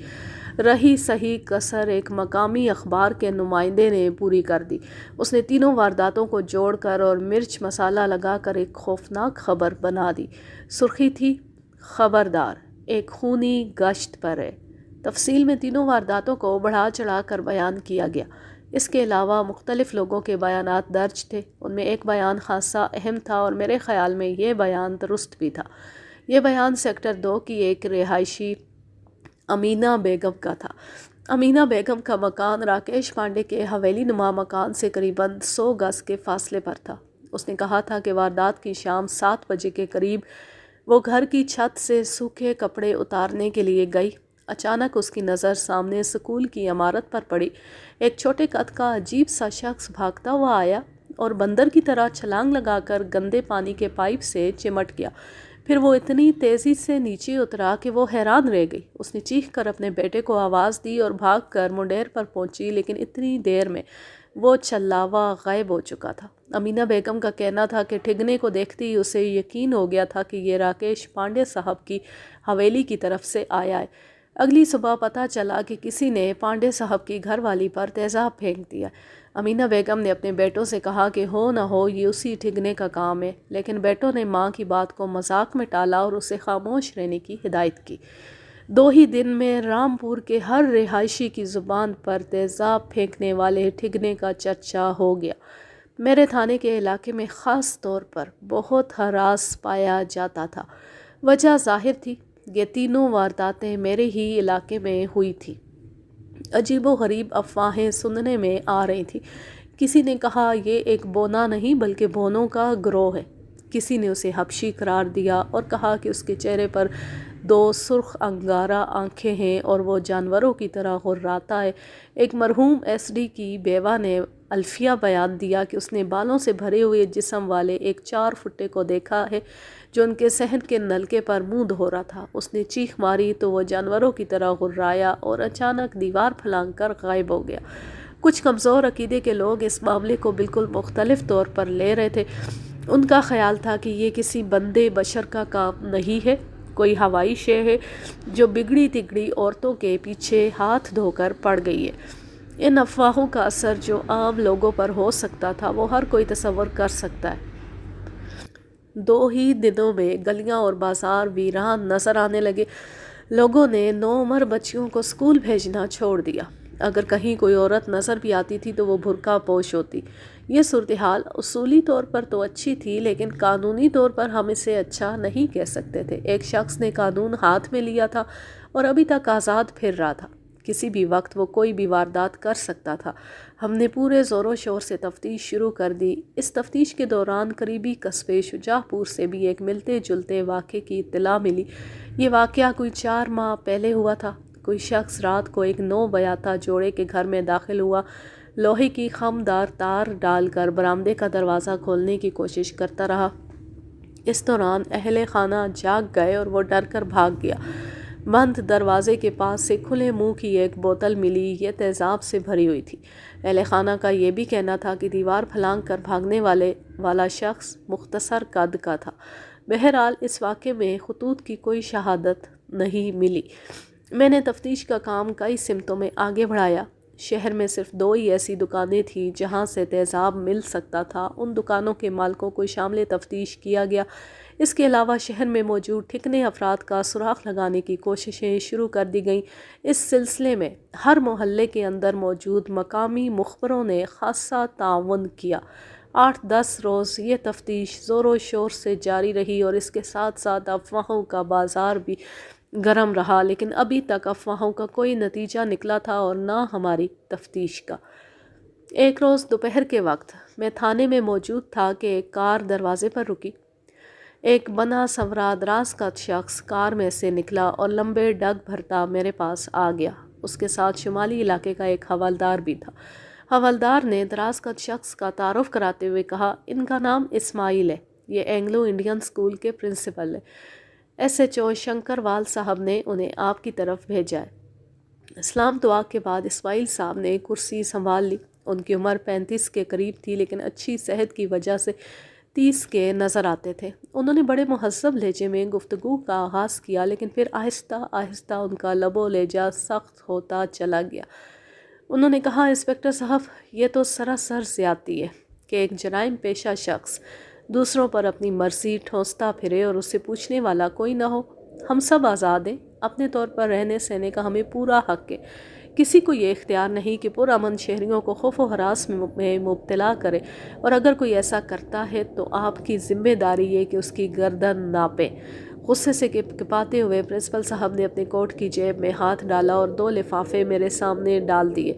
رہی صحیح کسر ایک مقامی اخبار کے نمائندے نے پوری کر دی۔ اس نے تینوں وارداتوں کو جوڑ کر اور مرچ مسالہ لگا کر ایک خوفناک خبر بنا دی۔ سرخی تھی: خبردار، ایک خونی گشت پر ہے۔ تفصیل میں تینوں وارداتوں کو بڑھا چڑھا کر بیان کیا گیا۔ اس کے علاوہ مختلف لوگوں کے بیانات درج تھے۔ ان میں ایک بیان خاصا اہم تھا اور میرے خیال میں یہ بیان درست بھی تھا۔ یہ بیان سیکٹر 2 کی ایک رہائشی امینہ بیگم کا تھا۔ امینہ بیگم کا مکان راکیش پانڈے کے حویلی نما مکان سے قریباً 100 گز کے فاصلے پر تھا۔ اس نے کہا تھا کہ واردات کی شام 7 بجے کے قریب وہ گھر کی چھت سے سوکھے کپڑے اتارنے کے لیے گئی۔ اچانک اس کی نظر سامنے اسکول کی عمارت پر پڑی۔ ایک چھوٹے قد کا عجیب سا شخص بھاگتا ہوا آیا اور بندر کی طرح چھلانگ لگا کر گندے پانی کے پائپ سے چمٹ گیا۔ پھر وہ اتنی تیزی سے نیچے اترا کہ وہ حیران رہ گئی۔ اس نے چیخ کر اپنے بیٹے کو آواز دی اور بھاگ کر منڈیر پر پہنچی، لیکن اتنی دیر میں وہ چلاوا غائب ہو چکا تھا۔ امینہ بیگم کا کہنا تھا کہ ٹھگنے کو دیکھتے ہی اسے یقین ہو گیا تھا کہ یہ راکیش پانڈے صاحب کی حویلی کی طرف سے آیا ہے۔ اگلی صبح پتہ چلا کہ کسی نے پانڈے صاحب کی گھر والی پر تیزاب پھینک دیا۔ امینہ بیگم نے اپنے بیٹوں سے کہا کہ ہو نہ ہو یہ اسی ٹھگنے کا کام ہے، لیکن بیٹوں نے ماں کی بات کو مذاق میں ٹالا اور اسے خاموش رہنے کی ہدایت کی۔ 2 ہی دن میں رامپور کے ہر رہائشی کی زبان پر تیزاب پھینکنے والے ٹھگنے کا چرچا ہو گیا۔ میرے تھانے کے علاقے میں خاص طور پر بہت ہراس پایا جاتا تھا۔ وجہ ظاہر تھی، یہ تینوں وارداتیں میرے ہی علاقے میں ہوئی تھی۔ عجیب و غریب افواہیں سننے میں آ رہی تھیں۔ کسی نے کہا یہ ایک بونا نہیں بلکہ بونوں کا گروہ ہے۔ کسی نے اسے حبشی قرار دیا اور کہا کہ اس کے چہرے پر 2 سرخ انگارہ آنکھیں ہیں اور وہ جانوروں کی طرح غراتا ہے۔ ایک مرحوم ایس ڈی کی بیوہ نے الفیہ بیان دیا کہ اس نے بالوں سے بھرے ہوئے جسم والے ایک 4 فٹے کو دیکھا ہے جو ان کے صحن کے نلکے پر منہ دھو رہا تھا۔ اس نے چیخ ماری تو وہ جانوروں کی طرح غرایا اور اچانک دیوار پھلانگ کر غائب ہو گیا۔ کچھ کمزور عقیدے کے لوگ اس معاملے کو بالکل مختلف طور پر لے رہے تھے۔ ان کا خیال تھا کہ یہ کسی بندے بشر کا کام نہیں ہے، کوئی ہوائی شے ہے جو بگڑی تگڑی عورتوں کے پیچھے ہاتھ دھو کر پڑ گئی ہے۔ ان افواہوں کا اثر جو عام لوگوں پر ہو سکتا تھا وہ ہر کوئی تصور کر سکتا ہے۔ 2 ہی دنوں میں گلیاں اور بازار ویران نظر آنے لگے۔ لوگوں نے نوعمر بچیوں کو اسکول بھیجنا چھوڑ دیا۔ اگر کہیں کوئی عورت نظر بھی آتی تھی تو وہ برقع پوش ہوتی۔ یہ صورتحال اصولی طور پر تو اچھی تھی، لیکن قانونی طور پر ہم اسے اچھا نہیں کہہ سکتے تھے۔ ایک شخص نے قانون ہاتھ میں لیا تھا اور ابھی تک آزاد پھر رہا تھا۔ کسی بھی وقت وہ کوئی بھی واردات کر سکتا تھا۔ ہم نے پورے زور و شور سے تفتیش شروع کر دی۔ اس تفتیش کے دوران قریبی قصبے شجاع پور سے بھی ایک ملتے جلتے واقعے کی اطلاع ملی۔ یہ واقعہ کوئی 4 ماہ پہلے ہوا تھا۔ کوئی شخص رات کو ایک نو بیاتہ جوڑے کے گھر میں داخل ہوا، لوہے کی خمدار تار ڈال کر برآمدے کا دروازہ کھولنے کی کوشش کرتا رہا۔ اس دوران اہل خانہ جاگ گئے اور وہ ڈر کر بھاگ گیا۔ بند دروازے کے پاس سے کھلے منہ کی ایک بوتل ملی، یہ تیزاب سے بھری ہوئی تھی۔ اہل خانہ کا یہ بھی کہنا تھا کہ دیوار پھلانگ کر بھاگنے والا شخص مختصر قد کا تھا۔ بہرحال اس واقعے میں خطوط کی کوئی شہادت نہیں ملی۔ میں نے تفتیش کا کام کئی سمتوں میں آگے بڑھایا۔ شہر میں صرف 2 ہی ایسی دکانیں تھیں جہاں سے تیزاب مل سکتا تھا۔ ان دکانوں کے مالکوں کو شامل تفتیش کیا گیا۔ اس کے علاوہ شہر میں موجود ٹھکنے افراد کا سراغ لگانے کی کوششیں شروع کر دی گئیں۔ اس سلسلے میں ہر محلے کے اندر موجود مقامی مخبروں نے خاصا تعاون کیا۔ 8-10 روز یہ تفتیش زور و شور سے جاری رہی اور اس کے ساتھ ساتھ افواہوں کا بازار بھی گرم رہا، لیکن ابھی تک افواہوں کا کوئی نتیجہ نکلا تھا اور نہ ہماری تفتیش کا۔ ایک روز دوپہر کے وقت میں تھانے میں موجود تھا کہ ایک کار دروازے پر رکی۔ ایک بنا سنورا دراز قد شخص کار میں سے نکلا اور لمبے ڈگ بھرتا میرے پاس آ گیا۔ اس کے ساتھ شمالی علاقے کا ایک حوالدار بھی تھا۔ حوالدار نے دراز قد شخص کا تعارف کراتے ہوئے کہا، ان کا نام اسماعیل ہے، یہ اینگلو انڈین اسکول کے پرنسپل ہیں۔ SHO شنکر وال صاحب نے انہیں آپ کی طرف بھیجا ہے۔ سلام دعا کے بعد اسماعیل صاحب نے کرسی سنبھال لی۔ ان کی عمر 35 کے قریب تھی، لیکن اچھی صحت کی وجہ سے 30 کے نظر آتے تھے۔ انہوں نے بڑے مہذب لہجے میں گفتگو کا آغاز کیا، لیکن پھر آہستہ آہستہ ان کا لب و لہجہ سخت ہوتا چلا گیا۔ انہوں نے کہا، انسپکٹر صاحب، یہ تو سراسر زیادتی ہے کہ ایک جرائم پیشہ شخص دوسروں پر اپنی مرضی ٹھونستا پھرے اور اسے پوچھنے والا کوئی نہ ہو۔ ہم سب آزاد ہیں، اپنے طور پر رہنے سہنے کا ہمیں پورا حق ہے۔ کسی کو یہ اختیار نہیں کہ پرامن شہریوں کو خوف و ہراس میں مبتلا کرے، اور اگر کوئی ایسا کرتا ہے تو آپ کی ذمہ داری ہے کہ اس کی گردن ناپیں۔ غصے سے کپاتے ہوئے پرنسپل صاحب نے اپنے کوٹ کی جیب میں ہاتھ ڈالا اور 2 لفافے میرے سامنے ڈال دیے۔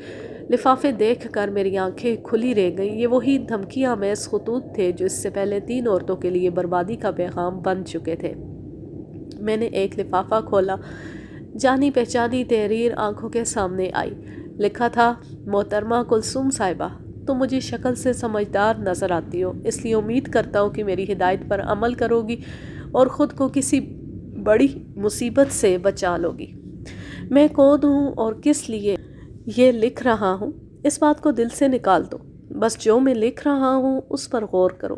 لفافے دیکھ کر میری آنکھیں کھلی رہ گئیں۔ یہ وہی دھمکیاں محض خطوط تھے جو اس سے پہلے 3 عورتوں کے لیے بربادی کا پیغام بن چکے تھے۔ میں نے ایک لفافہ کھولا۔ جانی پہچانی تحریر آنکھوں کے سامنے آئی۔ لکھا تھا، محترمہ کلثوم صاحبہ، تم مجھے شکل سے سمجھدار نظر آتی ہو، اس لیے امید کرتا ہوں کہ میری ہدایت پر عمل کرو گی اور خود کو کسی بڑی مصیبت سے بچا لو گی۔ میں کون ہوں اور کس لیے یہ لکھ رہا ہوں، اس بات کو دل سے نکال دو۔ بس جو میں لکھ رہا ہوں اس پر غور کرو۔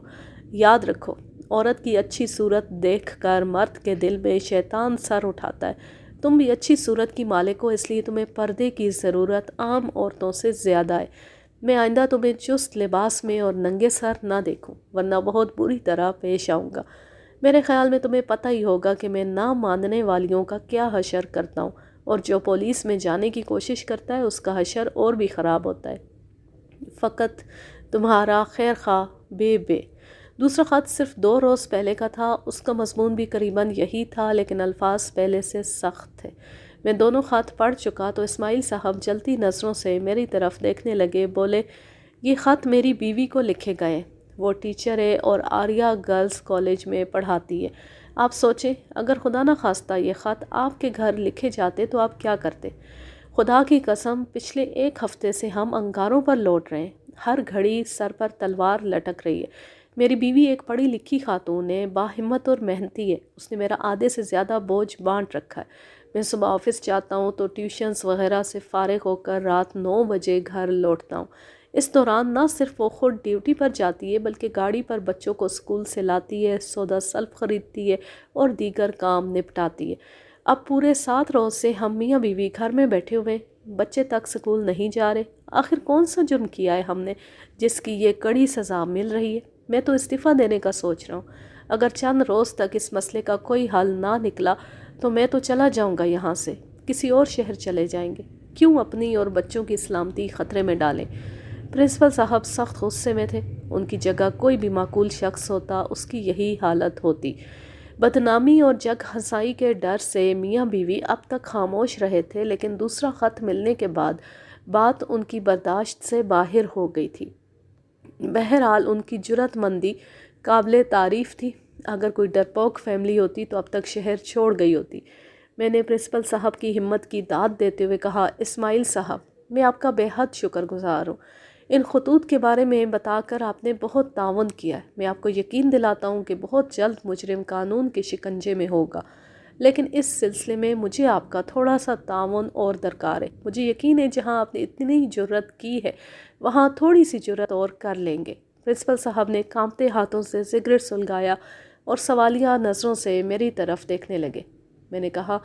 یاد رکھو، عورت کی اچھی صورت دیکھ کر مرد کے دل میں شیطان سر اٹھاتا ہے۔ تم بھی اچھی صورت کی مالک ہو، اس لیے تمہیں پردے کی ضرورت عام عورتوں سے زیادہ ہے۔ میں آئندہ تمہیں چست لباس میں اور ننگے سر نہ دیکھوں، ورنہ بہت بری طرح پیش آؤں گا۔ میرے خیال میں تمہیں پتہ ہی ہوگا کہ میں نہ ماننے والیوں کا کیا حشر کرتا ہوں، اور جو پولیس میں جانے کی کوشش کرتا ہے اس کا حشر اور بھی خراب ہوتا ہے۔ فقط تمہارا خیر خواہ بے۔ دوسرا خط صرف 2 روز پہلے کا تھا۔ اس کا مضمون بھی قریباً یہی تھا، لیکن الفاظ پہلے سے سخت تھے۔ میں دونوں خط پڑھ چکا تو اسماعیل صاحب جلتی نظروں سے میری طرف دیکھنے لگے۔ بولے، یہ خط میری بیوی کو لکھے گئے۔ وہ ٹیچر ہے اور آریہ گرلز کالج میں پڑھاتی ہے۔ آپ سوچیں، اگر خدا نہ خواستہ یہ خط آپ کے گھر لکھے جاتے تو آپ کیا کرتے؟ خدا کی قسم، پچھلے 1 ہفتے سے ہم انگاروں پر لوٹ رہے ہیں۔ ہر گھڑی سر پر تلوار لٹک رہی ہے۔ میری بیوی ایک پڑھی لکھی خاتون ہے، باہمت اور محنتی ہے۔ اس نے میرا آدھے سے زیادہ بوجھ بانٹ رکھا ہے۔ میں صبح آفس جاتا ہوں تو ٹیوشنز وغیرہ سے فارغ ہو کر رات 9 بجے گھر لوٹتا ہوں۔ اس دوران نہ صرف وہ خود ڈیوٹی پر جاتی ہے بلکہ گاڑی پر بچوں کو اسکول سے لاتی ہے، سودا سلف خریدتی ہے اور دیگر کام نپٹاتی ہے۔ اب پورے 7 روز سے ہم میاں بیوی گھر میں بیٹھے ہوئے، بچے تک اسکول نہیں جا رہے۔ آخر کون سا جرم کیا ہے ہم نے جس کی یہ کڑی سزا مل رہی ہے؟ میں تو استعفیٰ دینے کا سوچ رہا ہوں۔ اگر چند روز تک اس مسئلے کا کوئی حل نہ نکلا تو میں تو چلا جاؤں گا یہاں سے، کسی اور شہر چلے جائیں گے۔ کیوں اپنی اور بچوں کی سلامتی خطرے میں ڈالیں؟ پرنسپل صاحب سخت غصے میں تھے۔ ان کی جگہ کوئی بھی معقول شخص ہوتا اس کی یہی حالت ہوتی۔ بدنامی اور جگ ہنسائی کے ڈر سے میاں بیوی اب تک خاموش رہے تھے، لیکن دوسرا خط ملنے کے بعد بات ان کی برداشت سے باہر ہو گئی تھی۔ بہرحال ان کی جرأت مندی قابل تعریف تھی۔ اگر کوئی ڈرپوک فیملی ہوتی تو اب تک شہر چھوڑ گئی ہوتی۔ میں نے پرنسپل صاحب کی ہمت کی داد دیتے ہوئے کہا، اسماعیل صاحب، میں آپ کا بے حد شکر گزار ہوں۔ ان خطوط کے بارے میں بتا کر آپ نے بہت تعاون کیا ہے۔ میں آپ کو یقین دلاتا ہوں کہ بہت جلد مجرم قانون کے شکنجے میں ہوگا، لیکن اس سلسلے میں مجھے آپ کا تھوڑا سا تعاون اور درکار ہے۔ مجھے یقین ہے جہاں آپ نے اتنی جرأت کی ہے وہاں تھوڑی سی جرأت اور کر لیں گے۔ پرنسپل صاحب نے کانپتے ہاتھوں سے سگریٹ سلگایا اور سوالیہ نظروں سے میری طرف دیکھنے لگے۔ میں نے کہا،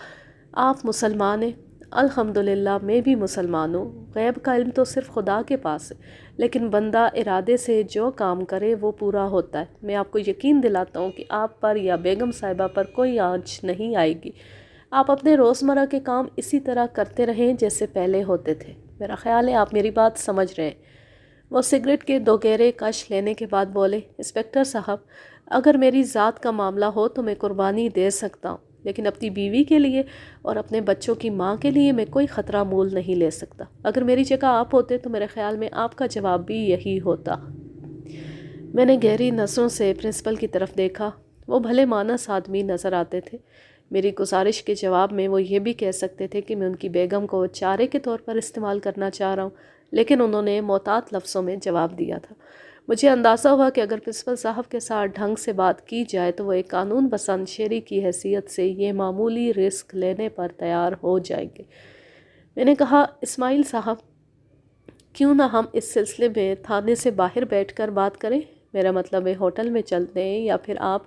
آپ مسلمان ہیں؟ الحمدللہ میں بھی مسلمان ہوں۔ غیب کا علم تو صرف خدا کے پاس ہے، لیکن بندہ ارادے سے جو کام کرے وہ پورا ہوتا ہے۔ میں آپ کو یقین دلاتا ہوں کہ آپ پر یا بیگم صاحبہ پر کوئی آنچ نہیں آئے گی۔ آپ اپنے روزمرہ کے کام اسی طرح کرتے رہیں جیسے پہلے ہوتے تھے۔ میرا خیال ہے آپ میری بات سمجھ رہے ہیں۔ وہ سگریٹ کے 2 گہرے کش لینے کے بعد بولے، انسپکٹر صاحب، اگر میری ذات کا معاملہ ہو تو میں قربانی دے سکتا ہوں، لیکن اپنی بیوی کے لیے اور اپنے بچوں کی ماں کے لیے میں کوئی خطرہ مول نہیں لے سکتا۔ اگر میری جگہ آپ ہوتے تو میرے خیال میں آپ کا جواب بھی یہی ہوتا۔ میں نے گہری نظروں سے پرنسپل کی طرف دیکھا۔ وہ بھلے مانس آدمی نظر آتے تھے۔ میری گزارش کے جواب میں وہ یہ بھی کہہ سکتے تھے کہ میں ان کی بیگم کو چارے کے طور پر استعمال کرنا چاہ رہا ہوں، لیکن انہوں نے محتاط لفظوں میں جواب دیا تھا۔ مجھے اندازہ ہوا کہ اگر پرنسپل صاحب کے ساتھ ڈھنگ سے بات کی جائے تو وہ ایک قانون پسند شہری کی حیثیت سے یہ معمولی رسک لینے پر تیار ہو جائیں گے۔ میں نے کہا، اسماعیل صاحب، کیوں نہ ہم اس سلسلے میں تھانے سے باہر بیٹھ کر بات کریں؟ میرا مطلب ہے ہوٹل میں چلتے ہیں یا پھر آپ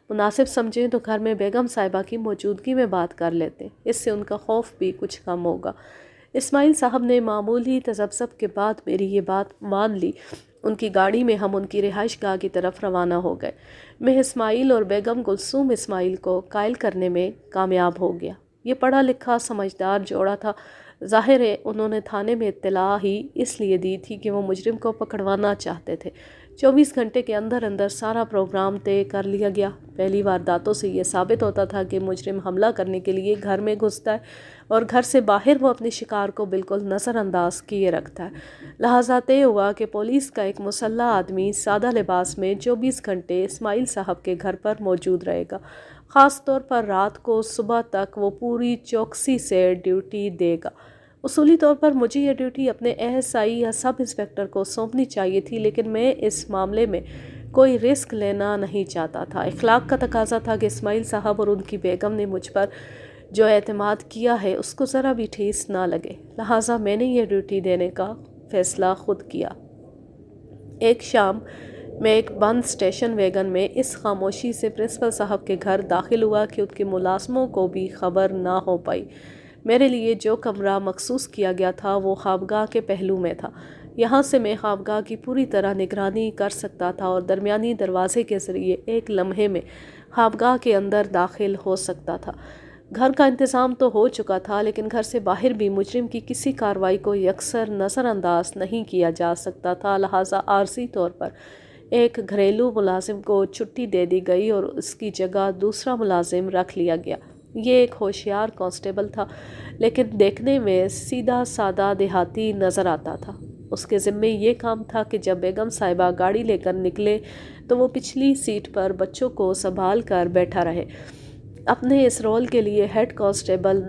مناسب سمجھیں تو گھر میں بیگم صاحبہ کی موجودگی میں بات کر لیتے ہیں، اس سے ان کا خوف بھی کچھ کم ہوگا۔ اسماعیل صاحب نے معمولی تذبذب کے بعد میری یہ بات مان لی۔ ان کی گاڑی میں ہم ان کی رہائش گاہ کی طرف روانہ ہو گئے۔ میں اسماعیل اور بیگم کلثوم اسماعیل کو قائل کرنے میں کامیاب ہو گیا۔ یہ پڑھا لکھا سمجھدار جوڑا تھا۔ ظاہر ہے انہوں نے تھانے میں اطلاع ہی اس لیے دی تھی کہ وہ مجرم کو پکڑوانا چاہتے تھے۔ 24 گھنٹے کے اندر اندر سارا پروگرام طے کر لیا گیا۔ پہلی وارداتوں سے یہ ثابت ہوتا تھا کہ مجرم حملہ کرنے کے لیے گھر میں گھستا ہے اور گھر سے باہر وہ اپنے شکار کو بالکل نظر انداز کیے رکھتا ہے۔ لہٰذا طے ہوا کہ پولیس کا ایک مسلح آدمی سادہ لباس میں 24 گھنٹے اسماعیل صاحب کے گھر پر موجود رہے گا۔ خاص طور پر رات کو صبح تک وہ پوری چوکسی سے ڈیوٹی دے گا۔ اصولی طور پر مجھے یہ ڈیوٹی اپنے ASI یا سب انسپکٹر کو سونپنی چاہیے تھی، لیکن میں اس معاملے میں کوئی رسک لینا نہیں چاہتا تھا۔ اخلاق کا تقاضا تھا کہ اسماعیل صاحب اور ان کی بیگم نے مجھ پر جو اعتماد کیا ہے اس کو ذرا بھی ٹھیس نہ لگے، لہٰذا میں نے یہ ڈیوٹی دینے کا فیصلہ خود کیا۔ ایک شام میں ایک بند اسٹیشن ویگن میں اس خاموشی سے پرنسپل صاحب کے گھر داخل ہوا کہ ان کے ملازموں کو بھی خبر نہ ہو پائی۔ میرے لیے جو کمرہ مخصوص کیا گیا تھا وہ خوابگاہ کے پہلو میں تھا۔ یہاں سے میں خوابگاہ کی پوری طرح نگرانی کر سکتا تھا اور درمیانی دروازے کے ذریعے ایک لمحے میں خوابگاہ کے اندر داخل ہو سکتا تھا۔ گھر کا انتظام تو ہو چکا تھا، لیکن گھر سے باہر بھی مجرم کی کسی کارروائی کو یکسر نظر انداز نہیں کیا جا سکتا تھا، لہٰذا عارضی طور پر ایک گھریلو ملازم کو چھٹی دے دی گئی اور اس کی جگہ دوسرا ملازم رکھ لیا گیا۔ یہ ایک ہوشیار کانسٹیبل تھا، لیکن دیکھنے میں سیدھا سادہ دیہاتی نظر آتا تھا۔ اس کے ذمے یہ کام تھا کہ جب بیگم صاحبہ گاڑی لے کر نکلے تو وہ پچھلی سیٹ پر بچوں کو سنبھال کر بیٹھا رہے۔ اپنے اس رول کے لیے ہیڈ کانسٹیبل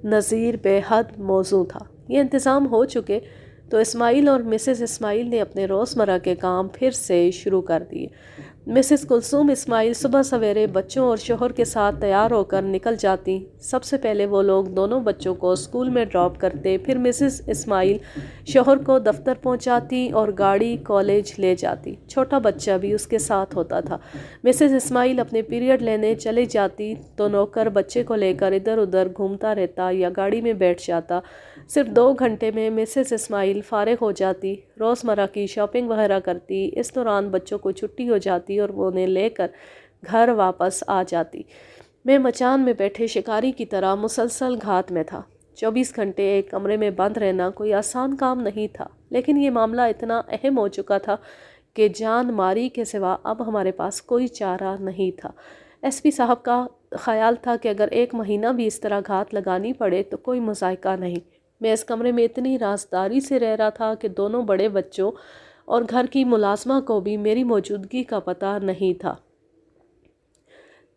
نذیر بے حد موزوں تھا۔ یہ انتظام ہو چکے تو اسماعیل اور مسز اسماعیل نے اپنے روزمرہ کے کام پھر سے شروع کر دیے۔ مسز کلثوم اسماعیل صبح سویرے بچوں اور شوہر کے ساتھ تیار ہو کر نکل جاتی۔ سب سے پہلے وہ لوگ دونوں بچوں کو اسکول میں ڈراپ کرتے، پھر مسز اسماعیل شوہر کو دفتر پہنچاتی اور گاڑی کالج لے جاتی۔ چھوٹا بچہ بھی اس کے ساتھ ہوتا تھا۔ مسز اسماعیل اپنے پیریڈ لینے چلے جاتی تو نوکر بچے کو لے کر ادھر ادھر گھومتا رہتا یا گاڑی میں بیٹھ جاتا۔ صرف 2 گھنٹے میں مسز اسماعیل فارغ ہو جاتی، روزمرہ کی شاپنگ وغیرہ کرتی۔ اس دوران بچوں کو چھٹی ہو جاتی اور وہ انہیں لے کر گھر واپس آ جاتی۔ میں مچان میں بیٹھے شکاری کی طرح مسلسل گھات میں تھا۔ 24 گھنٹے ایک کمرے میں بند رہنا کوئی آسان کام نہیں تھا، لیکن یہ معاملہ اتنا اہم ہو چکا تھا کہ جان ماری کے سوا اب ہمارے پاس کوئی چارہ نہیں تھا۔ SP صاحب کا خیال تھا کہ اگر 1 مہینہ بھی اس طرح گھات لگانی پڑے تو کوئی مذائقہ نہیں۔ میں اس کمرے میں اتنی رازداری سے رہ رہا تھا کہ دونوں بڑے بچوں اور گھر کی ملازمہ کو بھی میری موجودگی کا پتہ نہیں تھا۔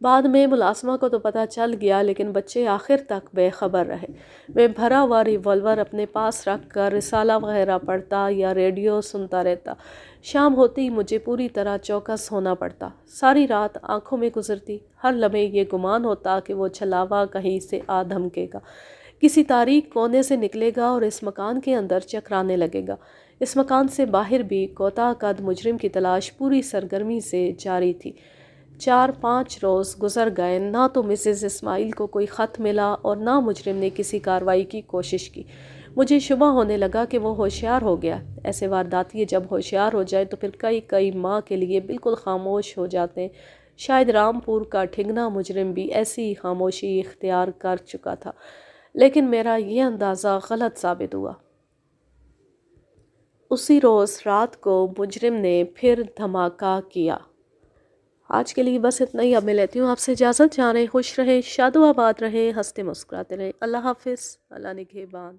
بعد میں ملازمہ کو تو پتہ چل گیا، لیکن بچے آخر تک بے خبر رہے۔ میں بھرا ہوا ریوالور اپنے پاس رکھ کر رسالہ وغیرہ پڑھتا یا ریڈیو سنتا رہتا۔ شام ہوتی مجھے پوری طرح چوکس ہونا پڑتا۔ ساری رات آنکھوں میں گزرتی، ہر لمحے یہ گمان ہوتا کہ وہ چھلاوا کہیں سے آ دھمکے گا، کسی تاریک کونے سے نکلے گا اور اس مکان کے اندر چکرانے لگے گا۔ اس مکان سے باہر بھی کوتاہ قد مجرم کی تلاش پوری سرگرمی سے جاری تھی۔ 4-5 روز گزر گئے، نہ تو مسز اسماعیل کو کوئی خط ملا اور نہ مجرم نے کسی کارروائی کی کوشش کی۔ مجھے شبہ ہونے لگا کہ وہ ہوشیار ہو گیا۔ ایسے وارداتیے جب ہوشیار ہو جائے تو پھر کئی ماہ کے لیے بالکل خاموش ہو جاتے ہیں۔ شاید رامپور کا ٹھگنا مجرم بھی ایسی خاموشی اختیار کر چکا تھا، لیکن میرا یہ اندازہ غلط ثابت ہوا۔ اسی روز رات کو مجرم نے پھر دھماکہ کیا۔ آج کے لیے بس اتنا ہی، اب میں لیتی ہوں آپ سے اجازت۔ جا رہے خوش رہیں، شاد و آباد رہیں، ہنستے مسکراتے رہیں۔ اللہ حافظ، اللہ نگہبان۔